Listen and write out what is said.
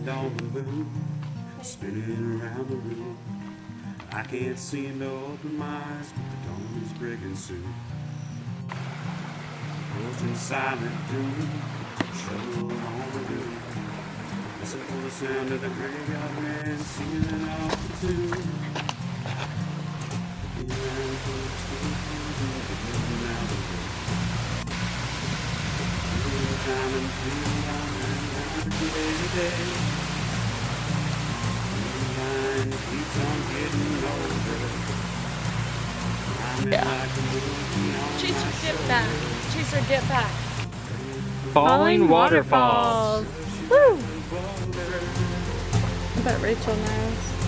Land on the moon, spinning around the room. I can't seem to open my eyes, but the dawn is breaking soon. Ocean silent doom, trouble on the roof. Listen for the sound of the graveyard man singing off the tune. Behind folks getting out of the time and feel every day. The line keeps on getting older. I'm like a movie on Chase my her dip shoulder. back. Chase her dip back. Falling waterfalls. Woo! I bet Rachel knows.